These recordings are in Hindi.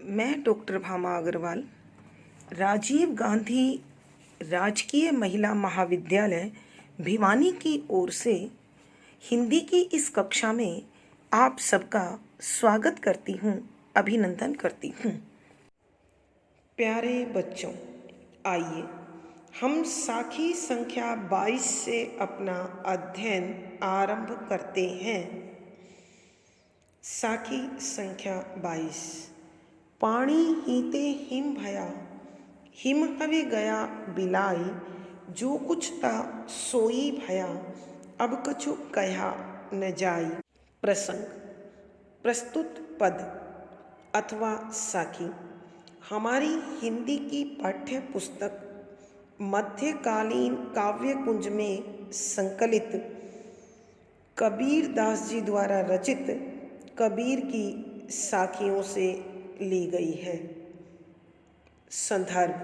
मैं डॉक्टर भामा अग्रवाल राजीव गांधी राजकीय महिला महाविद्यालय भिवानी की ओर से हिंदी की इस कक्षा में आप सबका स्वागत करती हूँ, अभिनंदन करती हूँ। प्यारे बच्चों, आइए हम साखी संख्या 22 से अपना अध्ययन आरंभ करते हैं। साखी संख्या 22। पानी हीते हिम भया, हिम हवे गया बिलाई, जो कुछ ता सोई भया, अब कछु कहा न जाई। प्रसंग। प्रस्तुत पद अथवा साखी हमारी हिंदी की पाठ्य पुस्तक मध्यकालीन काव्य कुंज में संकलित कबीर दास जी द्वारा रचित कबीर की साखियों से ली गई है। संदर्भ।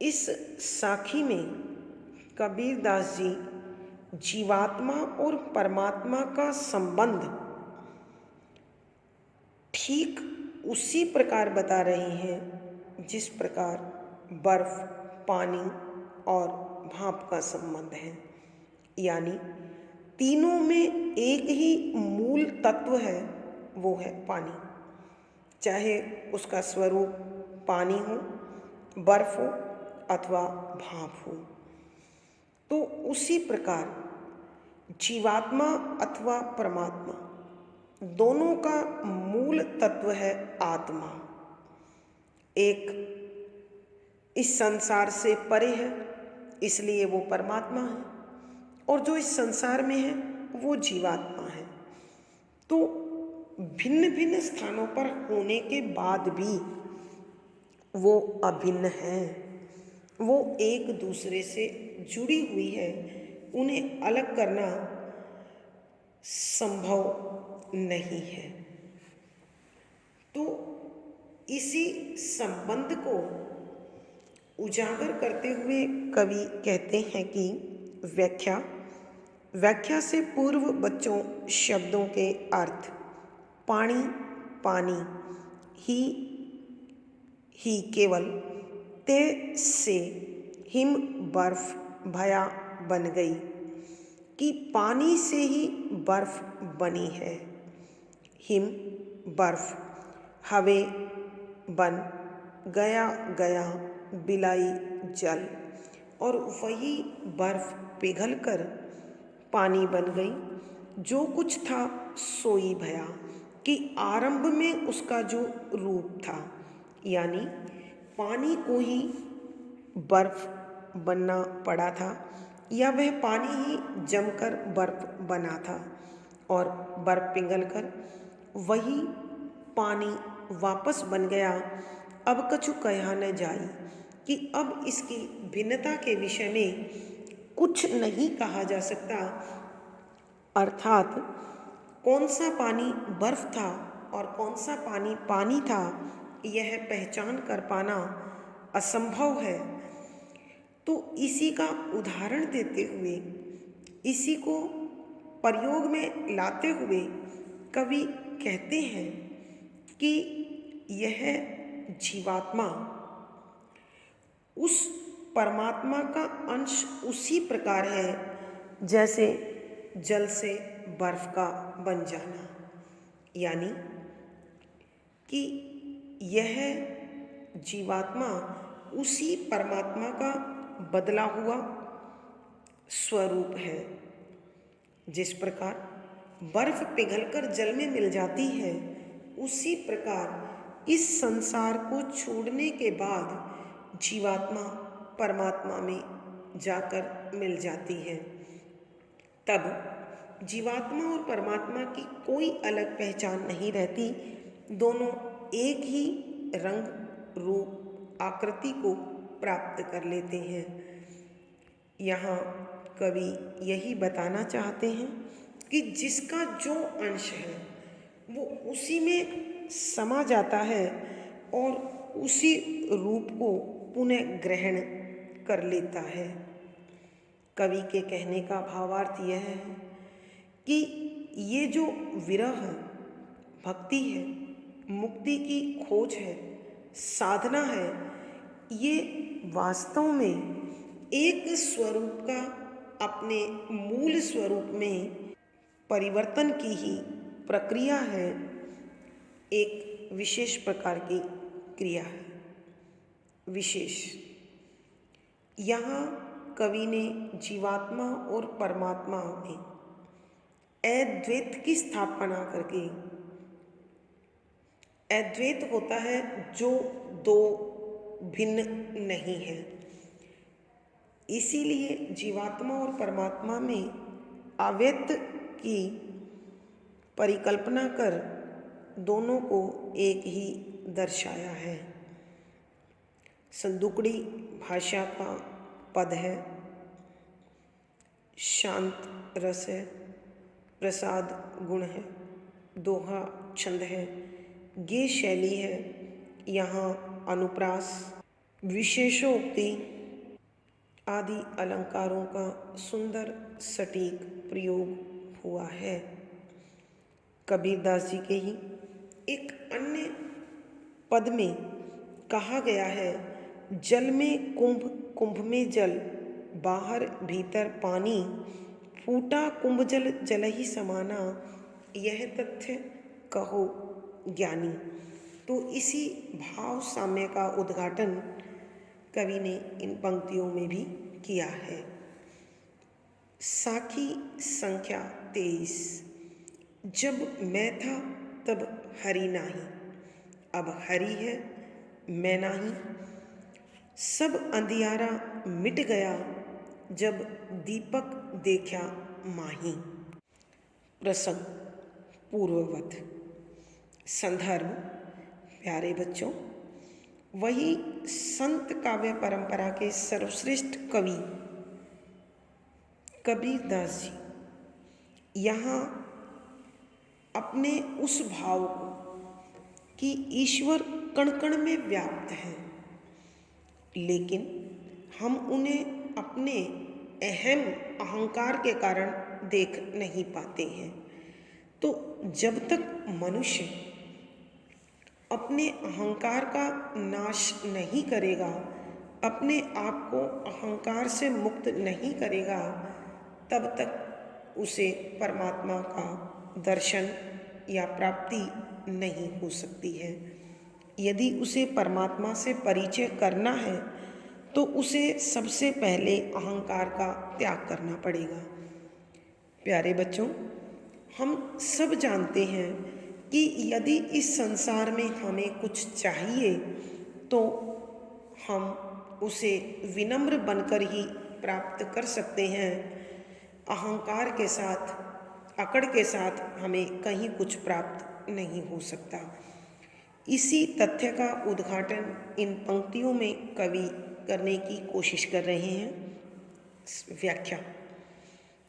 इस साखी में कबीर दास जी जीवात्मा और परमात्मा का संबंध ठीक उसी प्रकार बता रहे हैं जिस प्रकार बर्फ, पानी और भाप का संबंध है। यानी तीनों में एक ही मूल तत्व है, वो है पानी। चाहे उसका स्वरूप पानी हो, बर्फ हो अथवा भाप हो। तो उसी प्रकार जीवात्मा अथवा परमात्मा दोनों का मूल तत्व है आत्मा। एक इस संसार से परे है, इसलिए वो परमात्मा है, और जो इस संसार में है वो जीवात्मा है। तो भिन्न भिन्न स्थानों पर होने के बाद भी वो अभिन्न है, वो एक दूसरे से जुड़ी हुई है। उन्हें अलग करना संभव नहीं है। तो इसी संबंध को उजागर करते हुए कवि कहते हैं कि व्याख्या से पूर्व बच्चों शब्दों के अर्थ पानी, पानी ही केवल ते से हिम बर्फ भया बन गई, कि पानी से ही बर्फ बनी है। हिम बर्फ, हवे बन, गया गया बिलाई जल, और वही बर्फ पिघलकर पानी बन गई। जो कुछ था सोई भया, कि आरंभ में उसका जो रूप था, यानी पानी को ही बर्फ बनना पड़ा था, या वह पानी ही जमकर बर्फ बना था, और बर्फ पिघलकर वही पानी वापस बन गया। अब कछु कहा न जाई, कि अब इसकी भिन्नता के विषय में कुछ नहीं कहा जा सकता। अर्थात कौन सा पानी बर्फ था और कौन सा पानी पानी था, यह पहचान कर पाना असंभव है। तो इसी का उदाहरण देते हुए, इसी को प्रयोग में लाते हुए कवि कहते हैं कि यह जीवात्मा उस परमात्मा का अंश उसी प्रकार है जैसे जल से बर्फ का बन जाना। यानी कि यह जीवात्मा उसी परमात्मा का बदला हुआ स्वरूप है। जिस प्रकार बर्फ पिघलकर जल में मिल जाती है, उसी प्रकार इस संसार को छोड़ने के बाद जीवात्मा परमात्मा में जाकर मिल जाती है। तब जीवात्मा और परमात्मा की कोई अलग पहचान नहीं रहती। दोनों एक ही रंग, रूप, आकृति को प्राप्त कर लेते हैं। यहाँ कवि यही बताना चाहते हैं कि जिसका जो अंश है वो उसी में समा जाता है और उसी रूप को पुनः ग्रहण कर लेता है। कवि के कहने का भावार्थ यह है कि ये जो विरह भक्ति है, मुक्ति की खोज है, साधना है, ये वास्तव में एक स्वरूप का अपने मूल स्वरूप में परिवर्तन की ही प्रक्रिया है, एक विशेष प्रकार की क्रिया है। विशेष, यहाँ कवि ने जीवात्मा और परमात्मा में अद्वैत की स्थापना करके, अद्वैत होता है जो दो भिन्न नहीं है, इसीलिए जीवात्मा और परमात्मा में अद्वैत की परिकल्पना कर दोनों को एक ही दर्शाया है। संदुकड़ी भाषा का पद है, शांत रस है, प्रसाद गुण है, दोहा छंद है, गे शैली है। यहाँ अनुप्रास, विशेषोक्ति आदि अलंकारों का सुंदर सटीक प्रयोग हुआ है। कबीरदास जी के ही एक अन्य पद में कहा गया है, जल में कुंभ, कुंभ में जल, बाहर भीतर पानी, फूटा कुंभ जल जल ही समाना, यह तथ्य कहो ज्ञानी। तो इसी भाव साम्य का उद्घाटन कवि ने इन पंक्तियों में भी किया है। साखी संख्या 23। जब मैं था तब हरि नाही, अब हरि है मैं नाही। सब अंधियारा मिट गया, जब दीपक देखा माही। प्रसंग पूर्ववत। संदर्भ, प्यारे बच्चों, वही संत काव्य परंपरा के सर्वश्रेष्ठ कवि कबीरदास जी यहाँ अपने उस भाव को कि ईश्वर कण कण में व्याप्त है, लेकिन हम उन्हें अपने अहम अहंकार के कारण देख नहीं पाते हैं। तो जब तक मनुष्य अपने अहंकार का नाश नहीं करेगा, अपने आप को अहंकार से मुक्त नहीं करेगा, तब तक उसे परमात्मा का दर्शन या प्राप्ति नहीं हो सकती है। यदि उसे परमात्मा से परिचय करना है तो उसे सबसे पहले अहंकार का त्याग करना पड़ेगा। प्यारे बच्चों, हम सब जानते हैं कि यदि इस संसार में हमें कुछ चाहिए तो हम उसे विनम्र बनकर ही प्राप्त कर सकते हैं। अहंकार के साथ, अकड़ के साथ हमें कहीं कुछ प्राप्त नहीं हो सकता। इसी तथ्य का उद्घाटन इन पंक्तियों में कवि करने की कोशिश कर रहे हैं। व्याख्या।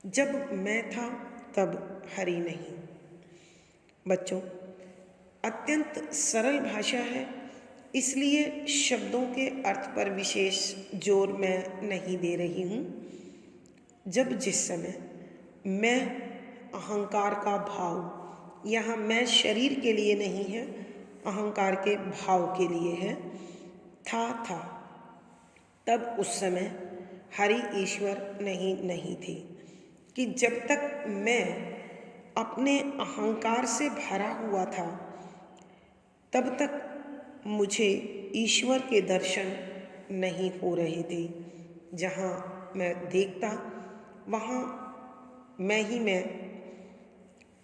जब मैं था तब हरि नहीं। बच्चों, अत्यंत सरल भाषा है, इसलिए शब्दों के अर्थ पर विशेष जोर मैं नहीं दे रही हूँ। जब जिस समय मैं अहंकार का भाव, यहाँ मैं शरीर के लिए नहीं है, अहंकार के भाव के लिए है, था तब उस समय हरि ईश्वर नहीं थे कि जब तक मैं अपने अहंकार से भरा हुआ था तब तक मुझे ईश्वर के दर्शन नहीं हो रहे थे। जहाँ मैं देखता वहाँ मैं ही मैं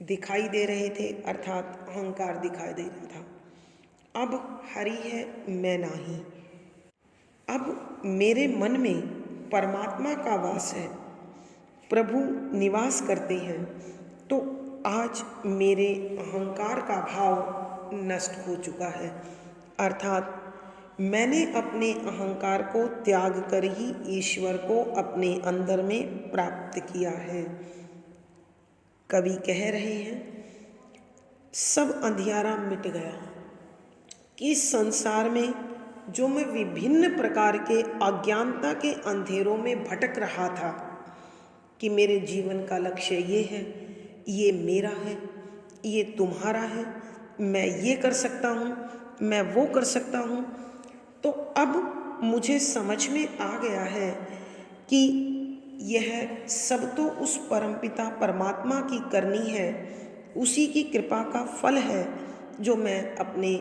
दिखाई दे रहे थे, अर्थात अहंकार दिखाई दे रहा था। अब हरि है मैं नाही। अब मेरे मन में परमात्मा का वास है, प्रभु निवास करते हैं, तो आज मेरे अहंकार का भाव नष्ट हो चुका है, अर्थात मैंने अपने अहंकार को त्याग कर ही ईश्वर को अपने अंदर में प्राप्त किया है। कवि कह रहे हैं, सब अंधियारा मिट गया। कि संसार में जो मैं विभिन्न प्रकार के अज्ञानता के अंधेरों में भटक रहा था कि मेरे जीवन का लक्ष्य ये है, ये मेरा है, ये तुम्हारा है, मैं ये कर सकता हूँ, मैं वो कर सकता हूँ। तो अब मुझे समझ में आ गया है कि यह सब तो उस परमपिता परमात्मा की करनी है, उसी की कृपा का फल है जो मैं अपने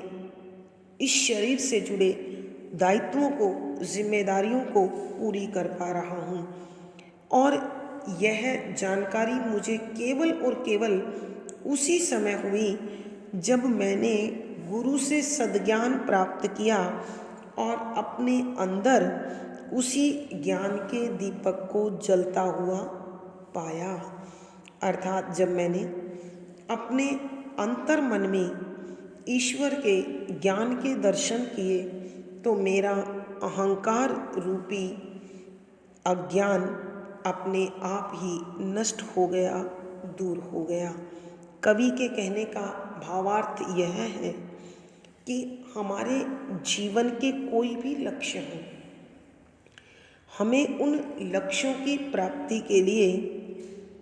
इस शरीर से जुड़े दायित्वों को, जिम्मेदारियों को पूरी कर पा रहा हूँ। और यह जानकारी मुझे केवल और केवल उसी समय हुई जब मैंने गुरु से सद्ज्ञान प्राप्त किया और अपने अंदर उसी ज्ञान के दीपक को जलता हुआ पाया। अर्थात जब मैंने अपने अंतर मन में ईश्वर के ज्ञान के दर्शन किए तो मेरा अहंकार रूपी अज्ञान अपने आप ही नष्ट हो गया, दूर हो गया। कवि के कहने का भावार्थ यह है कि हमारे जीवन के कोई भी लक्ष्य हों, हमें उन लक्ष्यों की प्राप्ति के लिए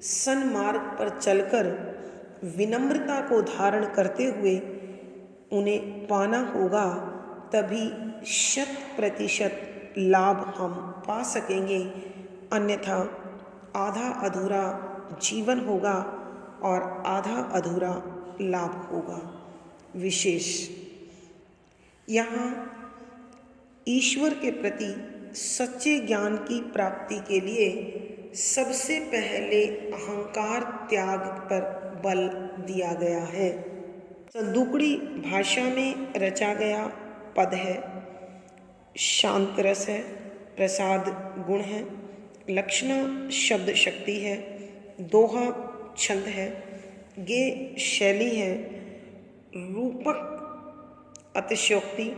सन्मार्ग पर चलकर विनम्रता को धारण करते हुए उन्हें पाना होगा। तभी 100% लाभ हम पा सकेंगे, अन्यथा आधा अधूरा जीवन होगा और आधा अधूरा लाभ होगा। विशेष यहाँ ईश्वर के प्रति सच्चे ज्ञान की प्राप्ति के लिए सबसे पहले अहंकार त्याग पर बल दिया गया है। संदूकड़ी भाषा में रचा गया पद है, शांत रस है, प्रसाद गुण है, लक्षणा शब्द शक्ति है, दोहा छंद है, गे शैली है, रूपक अतिशयोक्ति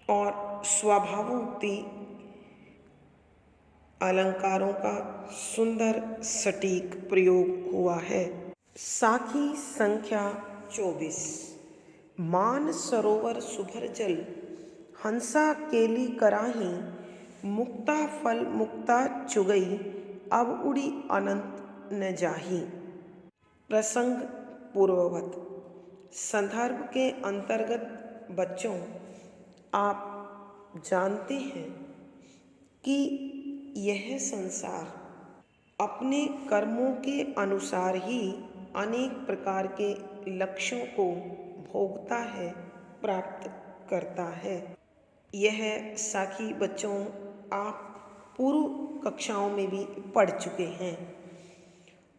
और स्वभावोक्ति अलंकारों का सुंदर सटीक प्रयोग हुआ है। साखी संख्या 24। मान सरोवर सुभर जल, हंसा केली कराही, मुक्ता फल मुक्ता चुगई, अब उड़ी अनंत न जाही। प्रसंग पूर्ववत। संदर्भ के अंतर्गत बच्चों, आप जानते हैं कि यह संसार अपने कर्मों के अनुसार ही अनेक प्रकार के लक्ष्यों को भोगता है, प्राप्त करता है। यह साखी बच्चों आप पूर्व कक्षाओं में भी पढ़ चुके हैं।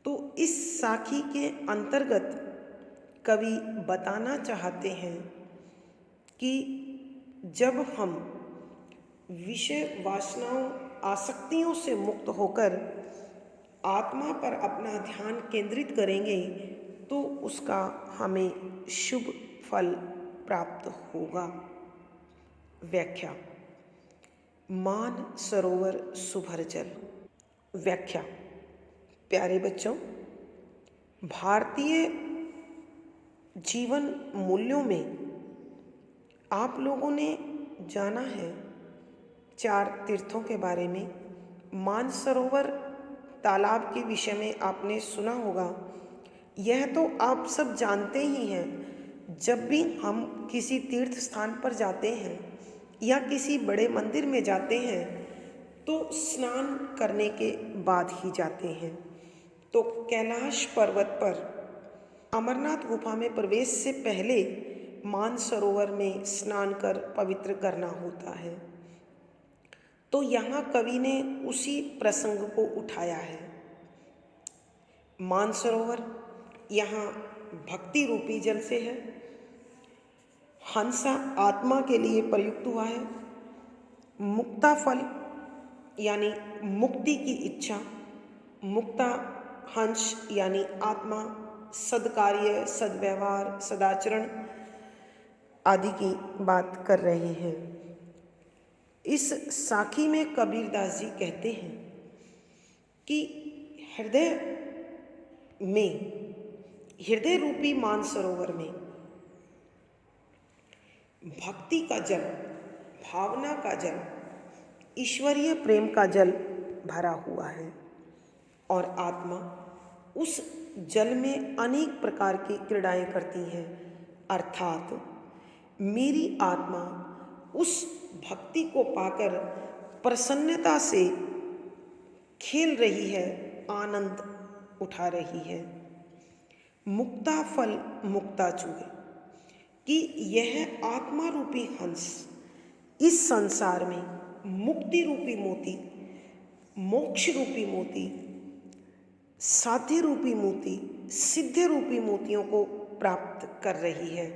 तो इस साखी के अंतर्गत कवि बताना चाहते हैं कि जब हम विषय वासनाओं, आसक्तियों से मुक्त होकर आत्मा पर अपना ध्यान केंद्रित करेंगे तो उसका हमें शुभ फल प्राप्त होगा। व्याख्या। मान सरोवर सुभर जल। व्याख्या। प्यारे बच्चों, भारतीय जीवन मूल्यों में आप लोगों ने जाना है 4 तीर्थों के बारे में। मानसरोवर तालाब के विषय में आपने सुना होगा। यह तो आप सब जानते ही हैं। जब भी हम किसी तीर्थ स्थान पर जाते हैं या किसी बड़े मंदिर में जाते हैं तो स्नान करने के बाद ही जाते हैं। तो कैलाश पर्वत पर अमरनाथ गुफा में प्रवेश से पहले मानसरोवर में स्नान कर पवित्र करना होता है। तो यहाँ कवि ने उसी प्रसंग को उठाया है। मानसरोवर यहाँ भक्ति रूपी जल से है। हंसा आत्मा के लिए प्रयुक्त हुआ है। मुक्ता फल यानी मुक्ति की इच्छा, मुक्ता हंस यानी आत्मा सद्कार्य, सद्व्यवहार, सदाचरण आदि की बात कर रहे हैं। इस साखी में कबीरदास जी कहते हैं कि हृदय रूपी मानसरोवर में भक्ति का जल, भावना का जल, ईश्वरीय प्रेम का जल भरा हुआ है और आत्मा उस जल में अनेक प्रकार की क्रीड़ाएं करती हैं, अर्थात मेरी आत्मा उस भक्ति को पाकर प्रसन्नता से खेल रही है, आनंद उठा रही है। मुक्ता फल मुक्ता चूहे, कि यह आत्मा रूपी हंस इस संसार में मुक्ति रूपी मोती, मोक्ष रूपी मोती, साध्य रूपी मोती, सिद्ध रूपी मोतियों को प्राप्त कर रही है।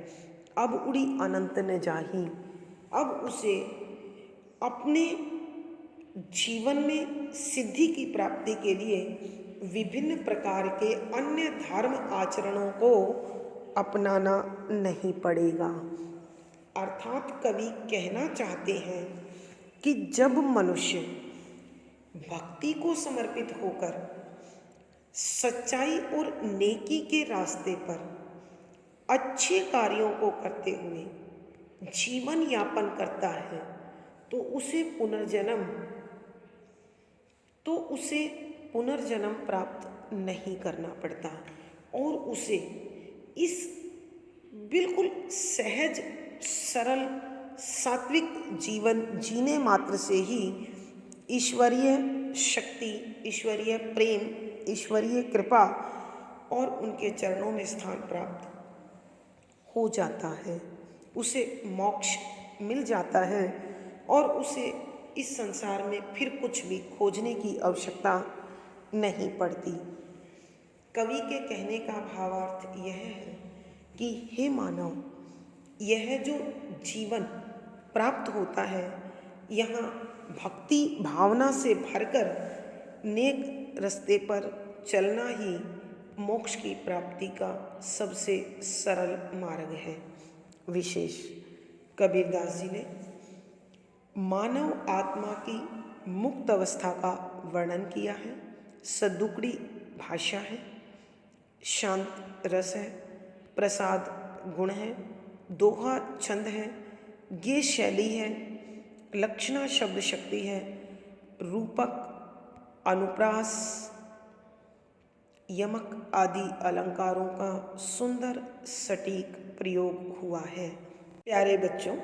अब उड़ी अनंत न जाही, अब उसे अपने जीवन में सिद्धि की प्राप्ति के लिए विभिन्न प्रकार के अन्य धर्म आचरणों को अपनाना नहीं पड़ेगा। अर्थात कवि कहना चाहते हैं कि जब मनुष्य भक्ति को समर्पित होकर सच्चाई और नेकी के रास्ते पर अच्छे कार्यों को करते हुए जीवन यापन करता है तो उसे पुनर्जन्म प्राप्त नहीं करना पड़ता और उसे इस बिल्कुल सहज सरल सात्विक जीवन जीने मात्र से ही ईश्वरीय शक्ति, ईश्वरीय प्रेम, ईश्वरीय कृपा और उनके चरणों में स्थान प्राप्त हो जाता है, उसे मोक्ष मिल जाता है और उसे इस संसार में फिर कुछ भी खोजने की आवश्यकता नहीं पड़ती। कवि के कहने का भावार्थ यह है कि हे मानव, यह जो जीवन प्राप्त होता है, यहाँ भक्ति भावना से भरकर नेक रास्ते पर चलना ही मोक्ष की प्राप्ति का सबसे सरल मार्ग है। विशेष कबीरदास जी ने मानव आत्मा की मुक्त अवस्था का वर्णन किया है। सद्दुकड़ी भाषा है, शांत रस है, प्रसाद गुण है, दोहा छंद है, गे शैली है, लक्षणा शब्द शक्ति है, रूपक अनुप्रास यमक आदि अलंकारों का सुंदर सटीक प्रयोग हुआ है। प्यारे बच्चों,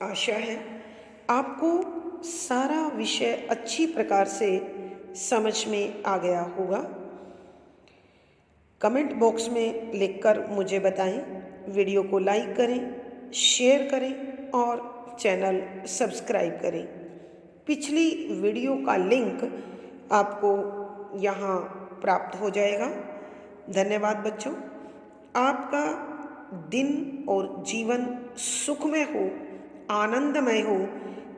आशा है आपको सारा विषय अच्छी प्रकार से समझ में आ गया होगा। कमेंट बॉक्स में लिखकर मुझे बताएं। वीडियो को लाइक करें, शेयर करें और चैनल सब्सक्राइब करें। पिछली वीडियो का लिंक आपको यहाँ प्राप्त हो जाएगा। धन्यवाद बच्चों। आपका दिन और जीवन सुखमय हो, आनंदमय हो,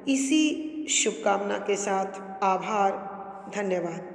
इसी शुभकामना के साथ आभार। धन्यवाद।